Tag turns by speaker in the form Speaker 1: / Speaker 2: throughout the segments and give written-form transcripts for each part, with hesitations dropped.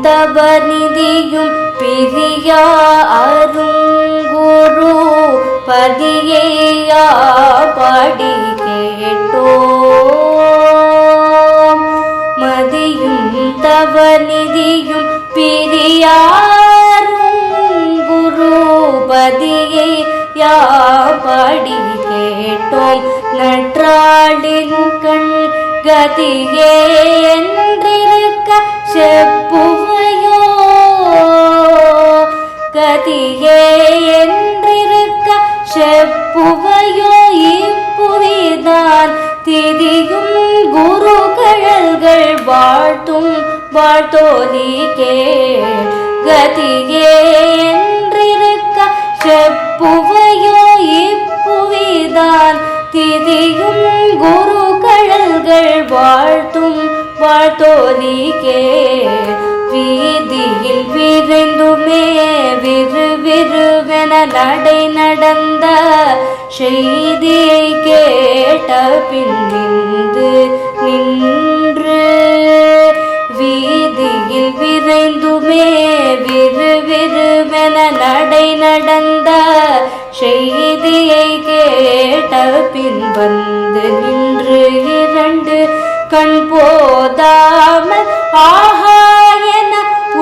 Speaker 1: தவநிதியும் பிரியா அருங்குரு பதியா பாடி கேட்டோம். மதியும் தவநிதியும் பிரியா அருங்குரு பதியா பாடி கேட்டோம். நற்றாளின் கண் கதியே என்றிருக்க செப்புவையோ, கதியே என்றிருக்க செப்புவையோ. இப்புவிதான் திதியும் குரு கழல்கள் வாழ்த்தும் வாழ்த்தோலி கேள். கதியே என்றிருக்க செப்புவையோ. இப்புவிதான் திதியும் குரு கழல்கள் வாழ்த்தும் வாழ்த்தோலி கேள். வீதியில் விரைந்துமே விறுவிறுவென நடை நடந்த செய்தியை கேட்ட பின் நின்று. வீதியில் விரைந்துமே விறுவிறுவென நடை நடந்த செய்தியை கேட்ட பின் நின்று. இரண்டு கண் போதாமல் ஆஹா என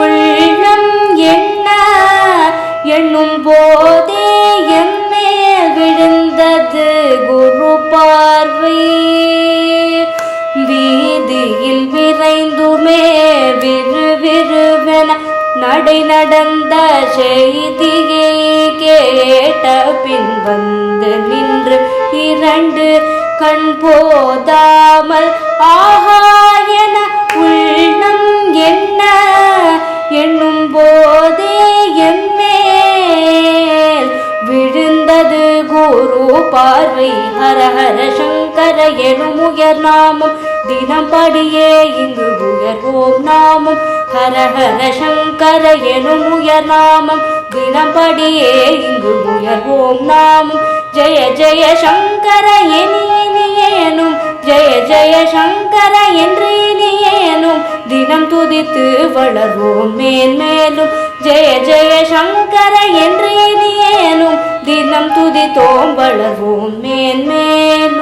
Speaker 1: உள்ளம் எண்ணும் போதே எம்மேல் விழுந்தது குரு பார்வை. வீதியில் விரைந்துமே விறுவிறுவென நடை நடந்த செய்தியை கேட்ட பின் நின்று. இரண்டு கண் போதாமல் ஆஹா என உள்ளம் எண்ணும் போதே எம்மேல் விழுந்தது குரு பார்வை. ஹர ஹர சங்கர எனும் உயர் நாமம் தினம் படியே இங்கு உயர்வோம் நாமம். ஹர ஹர சங்கர எனும் உயர் நாமம் தினம் படியே இங்கு உயர்வோம் நாமம். ஜெய ஜெய சங்கர எனும் ஜெய ஜெய சங்கர என்று இனியேனும் தினம் துதித்து வளர்வோம் மேன்மேலும். ஜெய ஜெய சங்கர என்று இனியேனும் தினம் துதித்தோம் வளர்வோம் மேன்மேலும்.